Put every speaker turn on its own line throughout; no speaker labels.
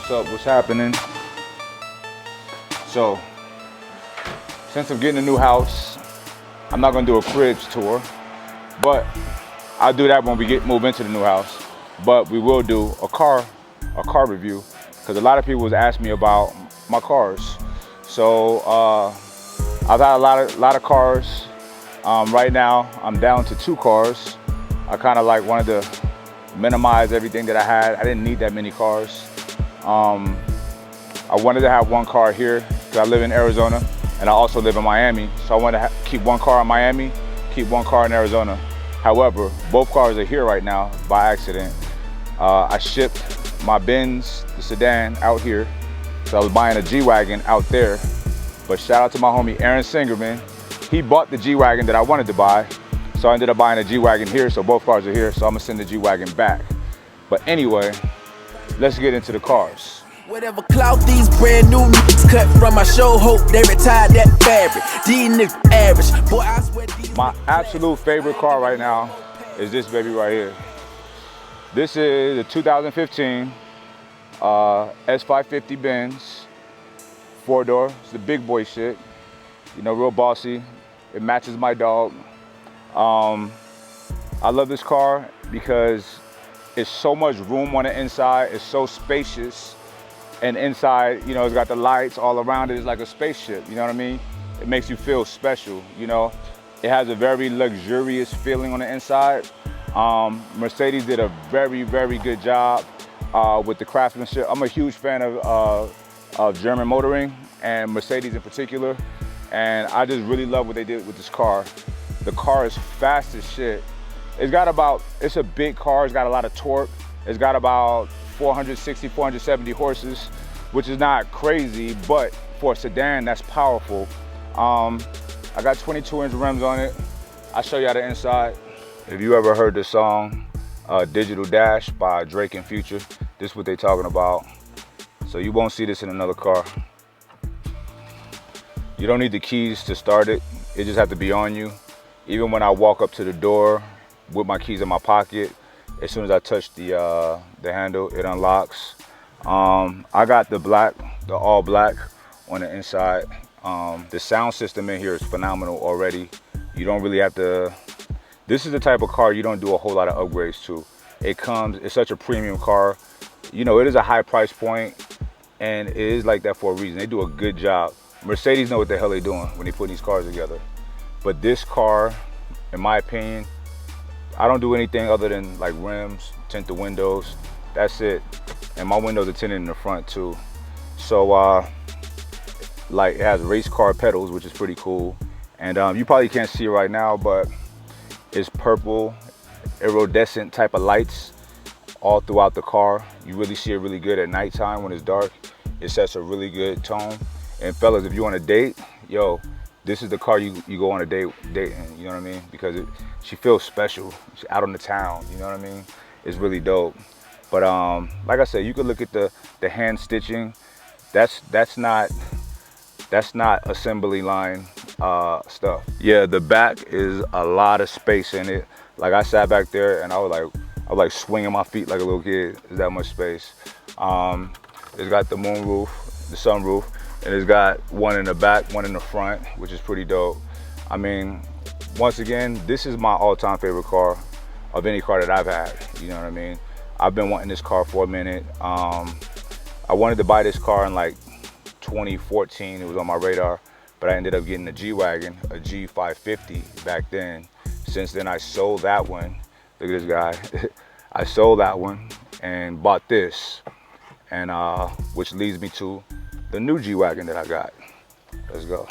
what's up, what's happening? So, since I'm getting a new house, I'm not gonna do a cribs tour, but I'll do that when we move into the new house. But we will do a car review, because a lot of people was asking me about my cars. So I've had a lot of cars. Right now, I'm down to 2 cars. I kind of like wanted to minimize everything that I had. I didn't need that many cars. I wanted to have 1 car here because I live in Arizona and I also live in Miami. So I wanted to keep 1 car in Miami, keep 1 car in Arizona. However, both cars are here right now by accident. I shipped my Benz, the sedan, out here. So I was buying a G-Wagon out there. But shout out to my homie Aaron Singerman. He bought the G-Wagon that I wanted to buy. So I ended up buying a G-Wagon here, so both cars are here, so I'm gonna send the G-Wagon back. But anyway, let's get into the cars.
Whatever clout these brand new niggas cut from my show, hope they retired that fabric. These niggas average. Boy, I swear these
My absolute favorite car right now is this baby right here. This is a 2015 S550 Benz, 4-door. It's the big boy shit. You know, real bossy. It matches my dog. I love this car because it's so much room on the inside. It's so spacious. And inside, you know, it's got the lights all around it. It's like a spaceship, you know what I mean? It makes you feel special, you know? It has a very luxurious feeling on the inside. Mercedes did a very, very good job with the craftsmanship. I'm a huge fan of German motoring and Mercedes in particular. And I just really love what they did with this car. The car is fast as shit. It's a big car, it's got a lot of torque. It's got about 460, 470 horses, which is not crazy, but for a sedan, that's powerful. I got 22-inch rims on it. I'll show you how the inside. If you ever heard the song Digital Dash by Drake and Future, this is what they're talking about. So you won't see this in another car. You don't need the keys to start it. It just has to be on you. Even when I walk up to the door with my keys in my pocket, as soon as I touch the handle, it unlocks. I got the all black on the inside. The sound system in here is phenomenal already. You don't really have to, this is the type of car you don't do a whole lot of upgrades to. It's such a premium car. You know, it is a high price point and it is like that for a reason. They do a good job. Mercedes know what the hell they're doing when they put these cars together. But this car, in my opinion, I don't do anything other than like rims, tint the windows, that's it. And my windows are tinted in the front too. So like it has race car pedals, which is pretty cool. And you probably can't see it right now, but it's purple, iridescent type of lights all throughout the car. You really see it really good at nighttime when it's dark. It sets a really good tone. And fellas, if you want to date, yo, this is the car you go on a date in, you know what I mean? Because she feels special. She's out on the town, you know what I mean? It's really dope. But like I said, you could look at the hand stitching. That's not assembly line stuff. Yeah, the back is a lot of space in it. Like I sat back there and I was like swinging my feet like a little kid. There's that much space. It's got the moonroof, the sunroof. And it's got one in the back, one in the front, which is pretty dope. I mean, once again, this is my all-time favorite car of any car that I've had, you know what I mean? I've been wanting this car for a minute. I wanted to buy this car in like 2014, it was on my radar, but I ended up getting a G-Wagon, a G550 back then. Since then, I sold that one. Look at this guy. I sold that one and bought this, and which leads me to the new G-Wagon that I got. Let's go.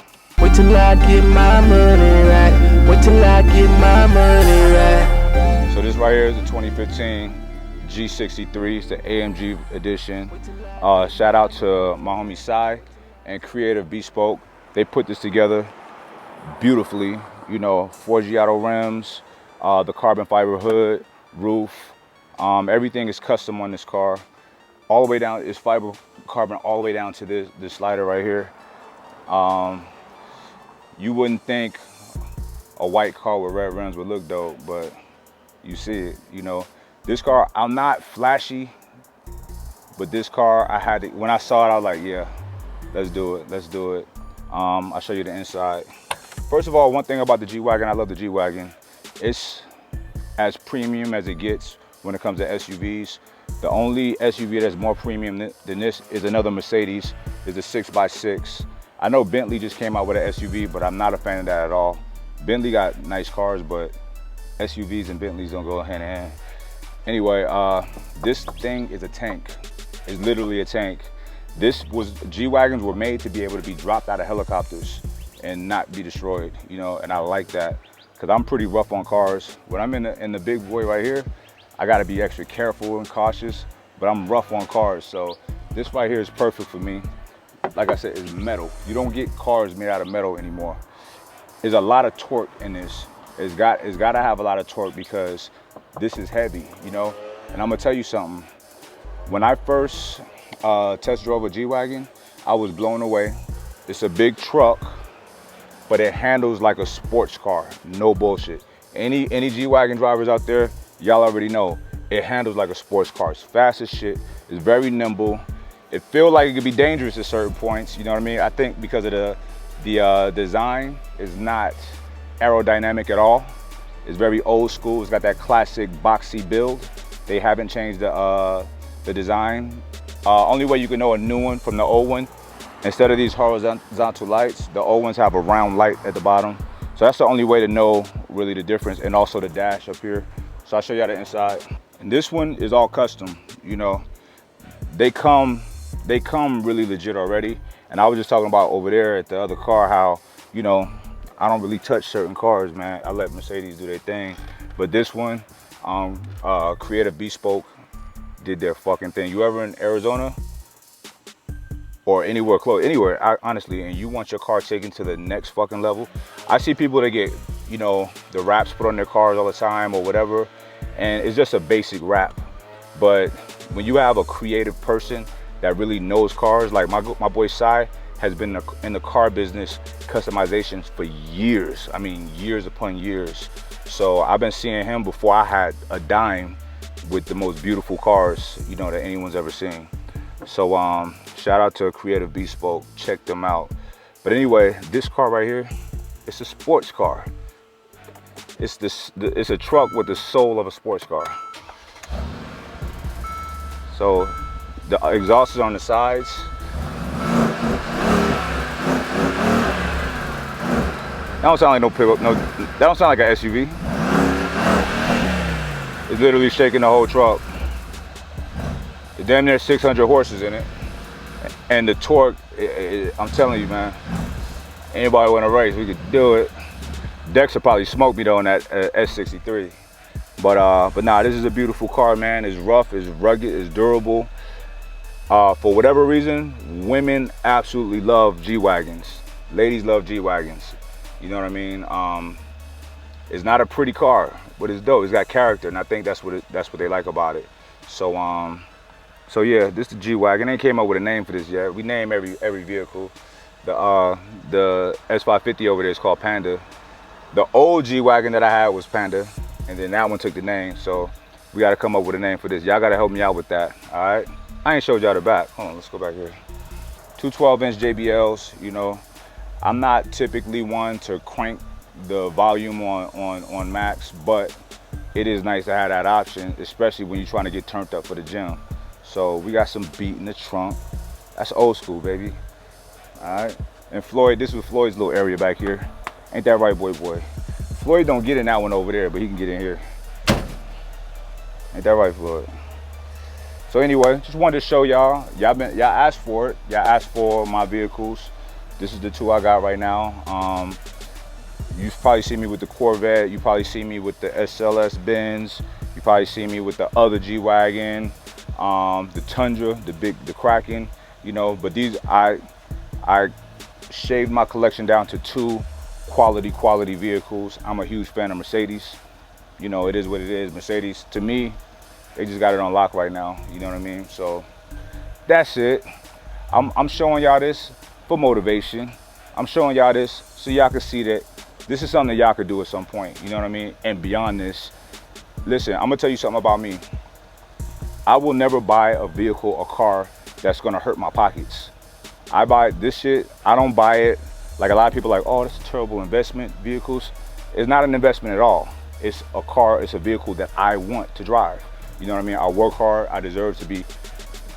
wait till I get my money right. Wait till I get my money right.
So this right here is the 2015 G63. It's the AMG edition. Shout out to my homie Sai and Creative Bespoke. They put this together beautifully. You know, 4G auto rims, the carbon fiber hood, roof. Everything is custom on this car. All the way down, it's fiber carbon all the way down to this slider right here. You wouldn't think a white car with red rims would look dope, but you see it, you know. This car, I'm not flashy, But this car, I had to, when I saw it, I was like, yeah, let's do it, let's do it. I'll show you the inside. First of all, one thing about the G-Wagon, I love the G-Wagon. It's as premium as it gets when it comes to SUVs. The only SUV that's more premium than this is another Mercedes, is the 6x6. I know Bentley just came out with an SUV, but I'm not a fan of that at all. Bentley got nice cars, but SUVs and Bentleys don't go hand in hand. Anyway, this thing is a tank. It's literally a tank. G-Wagons were made to be able to be dropped out of helicopters and not be destroyed, you know, and I like that because I'm pretty rough on cars. When I'm in the big boy right here, I gotta be extra careful and cautious, but I'm rough on cars, so this right here is perfect for me. Like I said, it's metal. You don't get cars made out of metal anymore. There's a lot of torque in this. It's got to have a lot of torque because this is heavy, you know? And I'm gonna tell you something. When I first test drove a G-Wagon, I was blown away. It's a big truck, but it handles like a sports car, no bullshit. Any G-Wagon drivers out there, y'all already know, it handles like a sports car. It's fast as shit, it's very nimble. It feels like it could be dangerous at certain points, you know what I mean? I think because of the design is not aerodynamic at all. It's very old school. It's got that classic boxy build. They haven't changed the design. Only way you can know a new one from the old one, instead of these horizontal lights, the old ones have a round light at the bottom. So that's the only way to know really the difference, and also the dash up here. So I'll show you the inside. And this one is all custom, you know. They come really legit already. And I was just talking about over there at the other car how, you know, I don't really touch certain cars, man. I let Mercedes do their thing. But this one, Creative Bespoke did their fucking thing. You ever in Arizona or anywhere close, anywhere, honestly, and you want your car taken to the next fucking level? I see people that get, you know, the wraps put on their cars all the time or whatever, and it's just a basic wrap. But when you have a creative person that really knows cars, like my boy Sai has been in the car business, customizations for years. I mean, years upon years. So I've been seeing him before I had a dime with the most beautiful cars, you know, that anyone's ever seen. So shout out to Creative Bespoke, check them out. But anyway, this car right here, it's a sports car. It's a truck with the soul of a sports car. So the exhaust is on the sides. That don't sound like no pickup, no, that don't sound like an SUV. It's literally shaking the whole truck. It's damn near 600 horses in it. And the torque, I'm telling you, man, anybody want to race, we could do it. Dex will probably smoke me though on that S63. But nah, this is a beautiful car, man. It's rough, it's rugged, it's durable. For whatever reason, women absolutely love G-Wagons. Ladies love G-Wagons. You know what I mean? It's not a pretty car, but it's dope. It's got character, and I think that's what they like about it. So yeah, this is the G-Wagon. They came up with a name for this yet. We name every vehicle. The S550 over there is called Panda. The old G-Wagon that I had was Panda, and then that one took the name. So we got to come up with a name for this. Y'all got to help me out with that. All right. I ain't showed y'all the back. Hold on, let's go back here. Two 12-inch JBLs. You know, I'm not typically one to crank the volume on max, but it is nice to have that option, especially when you're trying to get turned up for the gym. So we got some beat in the trunk. That's old school, baby. All right. And Floyd, this was Floyd's little area back here. Ain't that right, boy? Floyd don't get in that one over there, but he can get in here. Ain't that right, Floyd? So anyway, just wanted to show y'all. Y'all asked for it. Y'all asked for my vehicles. This is the two I got right now. You probably see me with the Corvette. You probably see me with the SLS Benz. You probably see me with the other G-Wagon, the Tundra, the Kraken. You know, but these I shaved my collection down to two quality vehicles. I'm a huge fan of Mercedes. You know, it is what it is. Mercedes, to me, they just got it on lock right now. You know what I mean? So that's it. I'm showing y'all this for motivation. I'm showing y'all this so y'all can see that this is something that y'all could do at some point. You know what I mean? And beyond this, listen, I'm gonna tell you something about me. I will never buy a vehicle, a car that's gonna hurt my pockets. I buy this shit, I don't buy it. Like a lot of people are like, oh, that's a terrible investment, vehicles. It's not an investment at all. It's a car, it's a vehicle that I want to drive. You know what I mean? I work hard, I deserve to be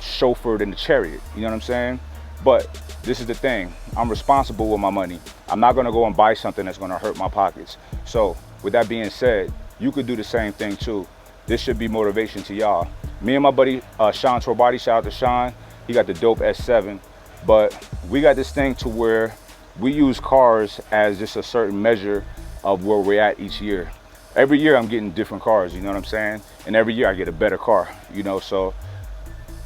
chauffeured in the chariot. You know what I'm saying? But this is the thing, I'm responsible with my money. I'm not gonna go and buy something that's gonna hurt my pockets. So with that being said, you could do the same thing too. This should be motivation to y'all. Me and my buddy Sean Torbati, shout out to Sean, he got the dope S7, but we got this thing to where we use cars as just a certain measure of where we're at each year. Every year I'm getting different cars, you know what I'm saying? And every year I get a better car, you know, so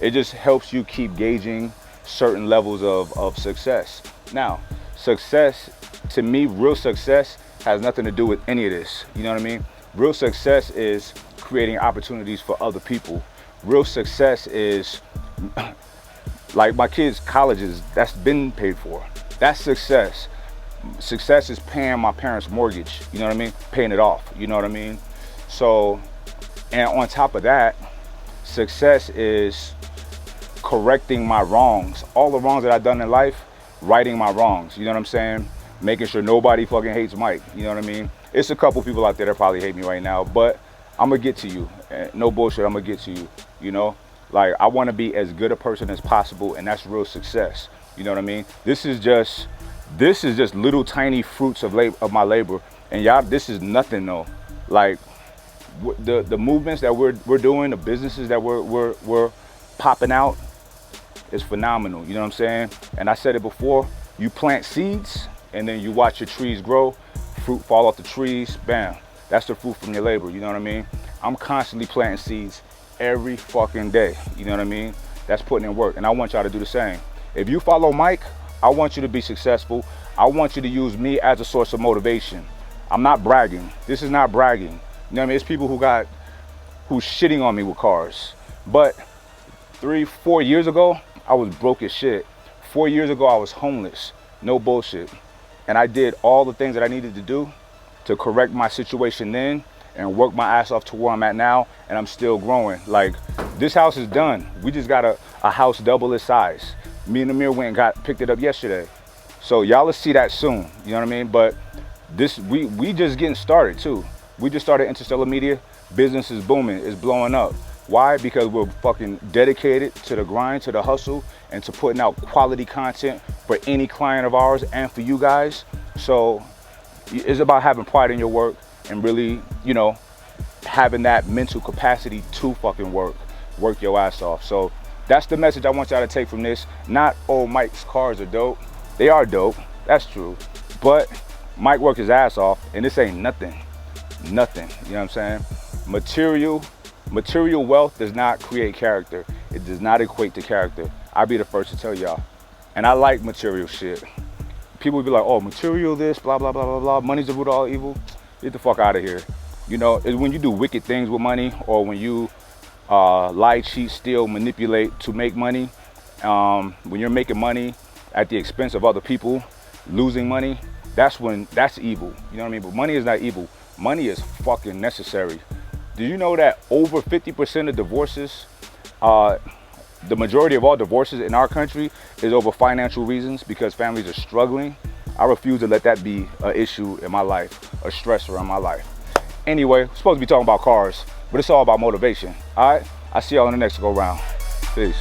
it just helps you keep gauging certain levels of success. Now, success, to me, real success has nothing to do with any of this, you know what I mean? Real success is creating opportunities for other people. Real success is, like my kids' colleges, that's been paid for. That's success. Success is paying my parents' mortgage, you know what I mean? Paying it off, you know what I mean? So, and on top of that, success is correcting my wrongs. All the wrongs that I've done in life, righting my wrongs, you know what I'm saying? Making sure nobody fucking hates Mike, you know what I mean? It's a couple people out there that probably hate me right now, but I'm gonna get to you. No bullshit, I'm gonna get to you, you know? Like, I wanna be as good a person as possible, and that's real success, you know what I mean? This is just little tiny fruits of my labor, and y'all, this is nothing though. Like, the movements that we're doing, the businesses that we're popping out is phenomenal, you know what I'm saying? And I said it before, you plant seeds, and then you watch your trees grow, fruit fall off the trees, bam. That's the fruit from your labor, you know what I mean? I'm constantly planting seeds every fucking day, you know what I mean? That's putting in work, and I want y'all to do the same. If you follow Mike, I want you to be successful. I want you to use me as a source of motivation. I'm not bragging. This is not bragging. You know what I mean? It's people who's shitting on me with cars. But 3-4 years ago, I was broke as shit. 4 years ago, I was homeless. No bullshit. And I did all the things that I needed to do to correct my situation then and work my ass off to where I'm at now, and I'm still growing. Like, this house is done. We just got a house double its size. Me and Amir went and picked it up yesterday. So y'all will see that soon, you know what I mean? But this, we just getting started too. We just started Interstellar Media. Business is booming, it's blowing up. Why? Because we're fucking dedicated to the grind, to the hustle, and to putting out quality content for any client of ours and for you guys. So it's about having pride in your work and really, you know, having that mental capacity to fucking work your ass off. So that's the message I want y'all to take from this. Not, oh, Mike's cars are dope. They are dope, that's true. But Mike worked his ass off, and this ain't nothing. Nothing, you know what I'm saying? Material wealth does not create character. It does not equate to character. I'll be the first to tell y'all. And I like material shit. People would be like, oh, material this, blah, blah, blah, blah, blah. Money's the root of all evil. Get the fuck out of here. You know, it's when you do wicked things with money, or when you lie, cheat, steal, manipulate to make money. When you're making money at the expense of other people, losing money, that's evil. You know what I mean? But money is not evil. Money is fucking necessary. Do you know that over 50% of divorces, the majority of all divorces in our country is over financial reasons, because families are struggling? I refuse to let that be an issue in my life, a stressor in my life. Anyway, we're supposed to be talking about cars, but it's all about motivation, all right? I'll see y'all in the next go round. Peace.